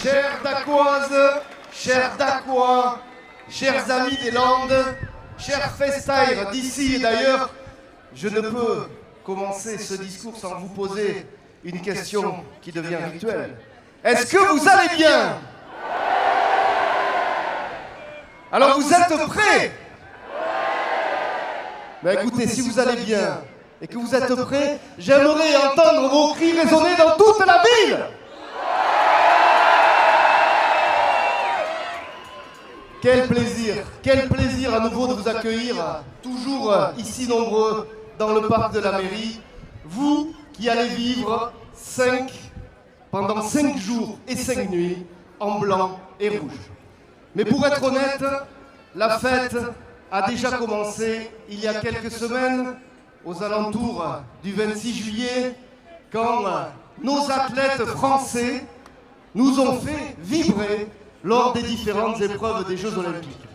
Chères Dacoises, chers Dacois, chers amis des Landes, chers festaires d'ici et d'ailleurs, je ne peux commencer ce discours sans vous poser une question qui devient rituelle. Est-ce que vous allez bien? Alors vous êtes prêts? Ben écoutez, si vous allez bien et que vous êtes prêts, j'aimerais entendre vos cris résonner dans toute la ville. Quel plaisir à nouveau de vous accueillir, toujours ici nombreux dans le parc de la mairie. Vous qui allez vivre pendant 5 jours et 5 nuits en blanc et rouge. Mais pour être honnête, la fête a déjà commencé il y a quelques semaines, aux alentours du 26 juillet, quand nos athlètes français nous ont fait vibrer lors des différentes épreuves des Jeux Olympiques.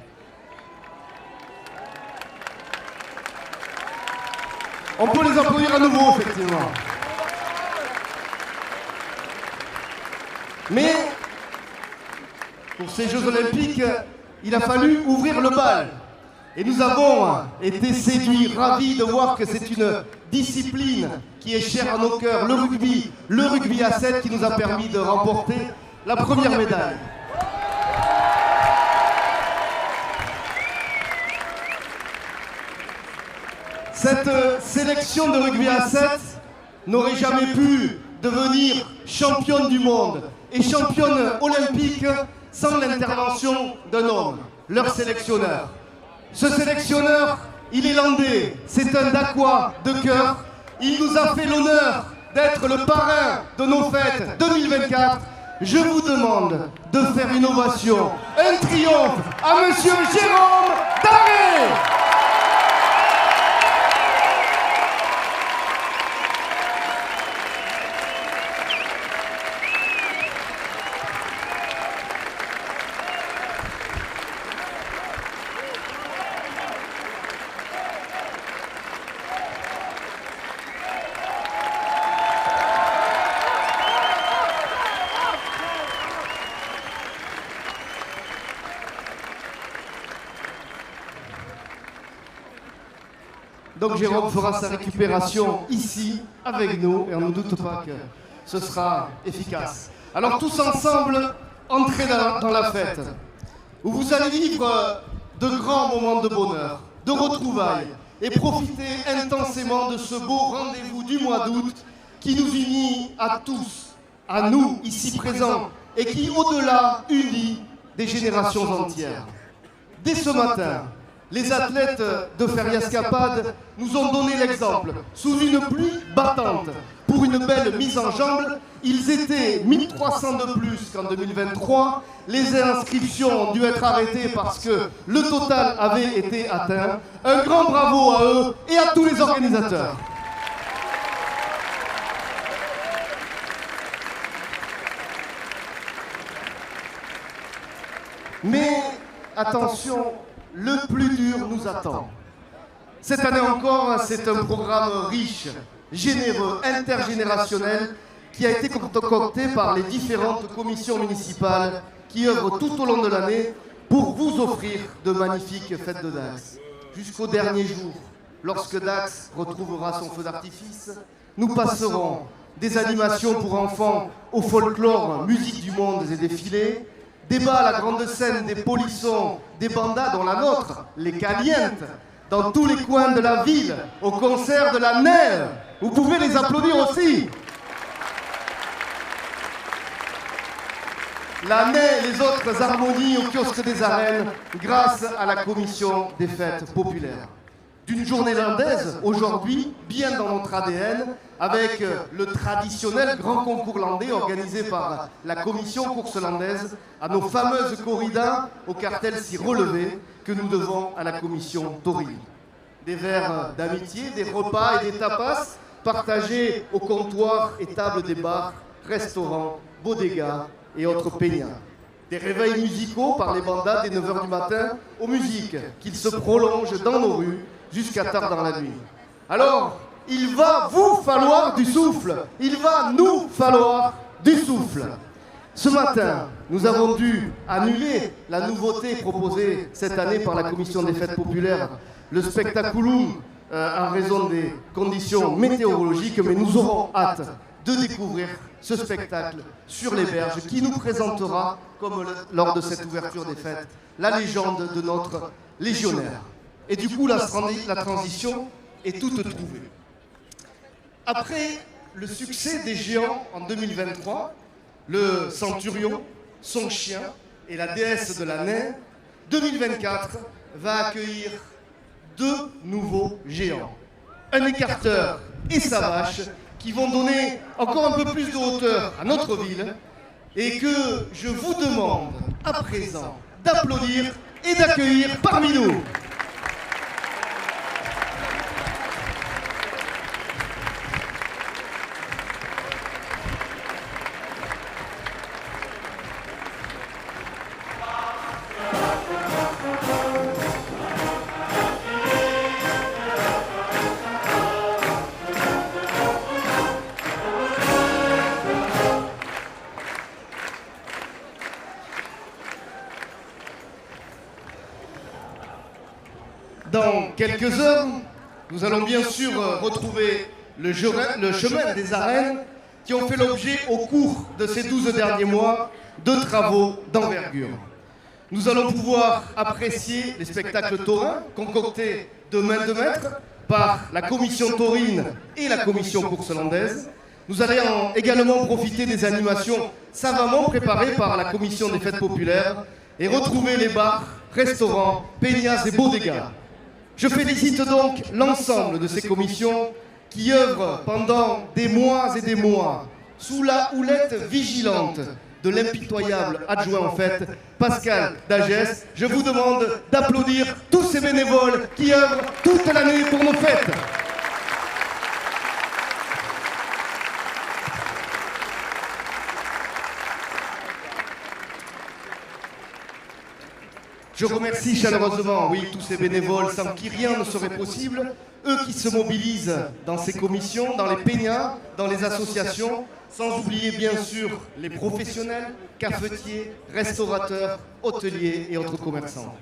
On peut les applaudir à nouveau, effectivement. Mais, pour ces Jeux Olympiques, il a fallu ouvrir le bal. Et nous avons été séduits, ravis de voir que c'est une discipline qui est chère à nos cœurs, le rugby à 7 qui nous a permis de remporter la première médaille. Cette sélection de rugby à 7 n'aurait jamais pu devenir championne du monde et championne olympique sans l'intervention d'un homme, leur sélectionneur. Ce sélectionneur, il est landais, c'est un Dacois de cœur. Il nous a fait l'honneur d'être le parrain de nos fêtes 2024. Je vous demande de faire une ovation, un triomphe à Monsieur Jérôme Daré. Donc Jérôme fera sa récupération ici, avec nous, et on ne doute pas que ce sera efficace. Alors tous ensemble, entrez dans la fête, où vous allez vivre de grands moments de bonheur, de retrouvailles, et profiter intensément de ce beau rendez-vous du mois d'août qui nous unit à tous, à nous ici présents, et qui au-delà unit des générations entières. Dès ce matin, les athlètes de Feriascapade nous ont donné l'exemple. Sous une pluie battante, pour une belle mise en jambe, ils étaient 1300 de plus qu'en 2023. Les inscriptions ont dû être arrêtées parce que le total avait été atteint. Un grand bravo à eux et à tous les organisateurs. Mais attention, le plus dur nous attend. Cette année encore, c'est un programme riche, généreux, intergénérationnel qui a été concocté par les différentes commissions municipales qui œuvrent tout au long de l'année pour vous offrir de magnifiques fêtes de Dax. Jusqu'au dernier jour, lorsque Dax retrouvera son feu d'artifice, nous passerons des animations pour enfants au folklore, musique du monde et défilés, débat à la grande scène des polissons, des bandas dont la nôtre, les Calientes, dans tous les coins de la ville, au concert de la NER. Vous pouvez les applaudir aussi. La NER et les autres harmonies au kiosque des arènes grâce à la commission des fêtes populaires. D'une journée landaise, aujourd'hui, bien dans notre ADN, avec le traditionnel grand concours landais organisé par la commission course landaise, à nos fameuses corridas au cartel si relevé que nous devons à la commission taurine. Des verres d'amitié, des repas et des tapas partagés au comptoir et table des bars, restaurants, bodegas et autres peignats. Des réveils musicaux par les bandas dès 9h du matin aux musiques qu'ils se prolongent dans nos rues jusqu'à tard dans la nuit. Alors, il va vous falloir du souffle. Il va nous falloir du souffle. Ce matin, nous avons dû annuler la nouveauté proposée cette année par la Commission des Fêtes Populaires, le spectaculum, en raison des conditions météorologiques, mais nous aurons hâte de découvrir ce spectacle sur les berges qui nous présentera, comme lors de cette ouverture des fêtes, la légende de notre légionnaire. Et du coup, la transition est toute trouvée. Après le succès des géants en 2023, le centurion, son chien et la déesse de la neige, 2024 va accueillir 2 nouveaux géants. Un écarteur et sa vache qui vont donner encore un peu plus de hauteur à notre ville et que je vous demande à présent d'applaudir et d'accueillir parmi nous. Dans quelques heures, nous allons bien sûr retrouver le chemin des arènes qui ont fait l'objet au cours de ces 12 derniers mois de travaux d'envergure. Nous allons pouvoir apprécier les spectacles taurins concoctés de main de maître par la commission taurine et la commission course landaise. Nous allons également profiter des animations savamment préparées par la commission des fêtes populaires et retrouver les bars, restaurants, peñas et bodegas. Je félicite donc l'ensemble de ces commissions qui œuvrent pendant des mois et des mois sous la houlette vigilante de l'impitoyable adjoint en fête, Pascal Dagès. Je vous demande d'applaudir tous ces bénévoles qui œuvrent toute l'année pour nos fêtes. Je remercie chaleureusement, oui, tous ces bénévoles sans qui rien ne serait possible, eux qui se mobilisent dans ces commissions, dans les peñas, dans les associations, sans oublier bien sûr les professionnels, cafetiers, restaurateurs, hôteliers et autres commerçants.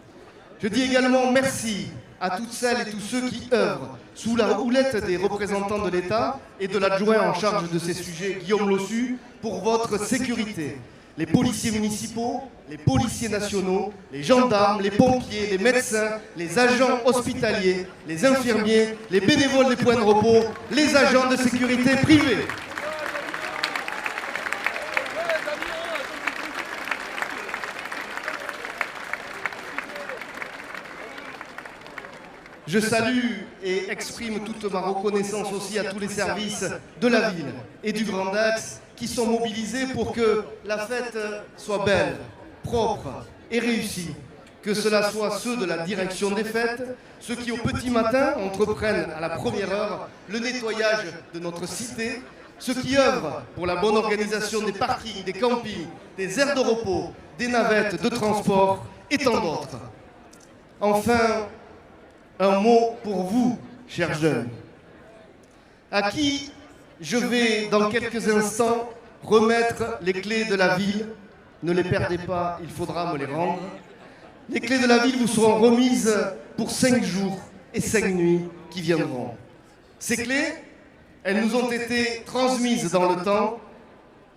Je dis également merci à toutes celles et tous ceux qui œuvrent sous la houlette des représentants de l'État et de l'adjoint en charge de ces sujets, Guillaume Lossu, pour votre sécurité. Les policiers municipaux, les policiers nationaux, les gendarmes, les pompiers, les médecins, les agents hospitaliers, les infirmiers, les bénévoles des points de repos, les agents de sécurité privés. Je salue et exprime toute ma reconnaissance aussi à tous les services de la ville et du Grand Dax qui sont mobilisés pour que la fête soit belle, propre et réussie. Que cela soit ceux de la direction des fêtes, ceux qui au petit matin entreprennent à la première heure le nettoyage de notre cité, ceux qui œuvrent pour la bonne organisation des parkings, des campings, des aires de repos, des navettes de transport et tant d'autres. Enfin, un mot pour vous, chers jeunes, à qui je vais dans quelques instants remettre les clés de la ville. Ne les perdez pas, il faudra me les rendre. Les clés de la ville vous seront remises pour 5 jours et 5 nuits qui viendront. Ces clés, elles nous ont été transmises dans le temps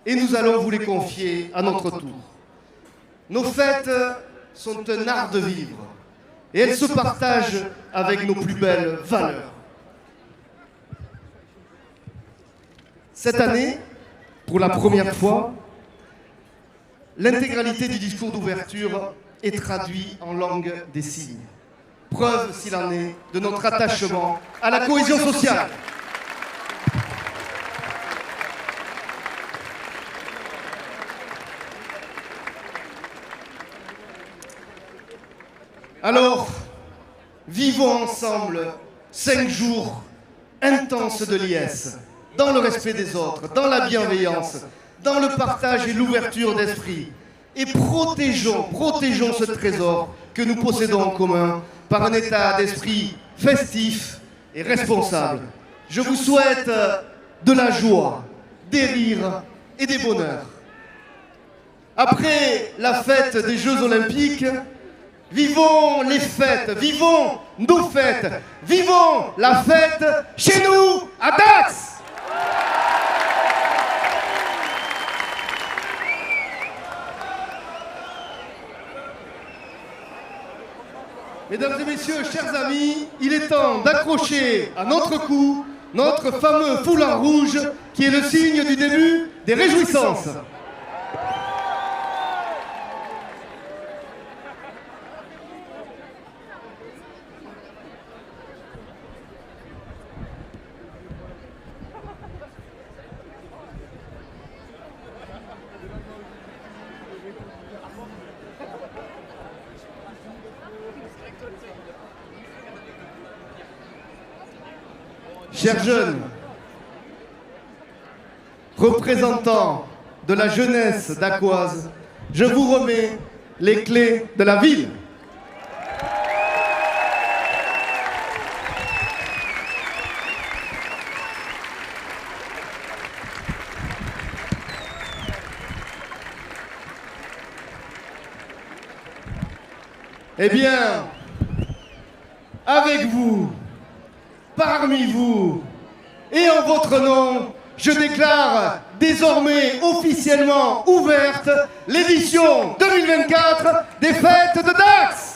et nous allons vous les confier à notre tour. Nos fêtes sont un art de vivre et elles se partagent avec nos plus belles valeurs. Cette année, pour la première fois, l'intégralité du discours d'ouverture est traduite en langue des signes. Preuve, s'il en est, de notre attachement à la cohésion sociale. Alors, vivons ensemble 5 jours intenses de liesse, dans le respect des autres, dans la bienveillance, dans le partage et l'ouverture d'esprit. Et protégeons ce trésor que nous possédons en commun par un état d'esprit festif et responsable. Je vous souhaite de la joie, des rires et des bonheurs. après la fête des Jeux Olympiques, vivons les fêtes, vivons nos fêtes, vivons la fête chez nous à Dax. Mesdames et messieurs, chers amis, il est temps d'accrocher à notre cou notre fameux foulard rouge qui est le signe du début des réjouissances. Chers jeunes, représentants de la jeunesse dacoise, je vous remets les clés de la ville. Eh bien, avec vous, parmi vous et en votre nom, je déclare désormais officiellement ouverte l'édition 2024 des Fêtes de Dax.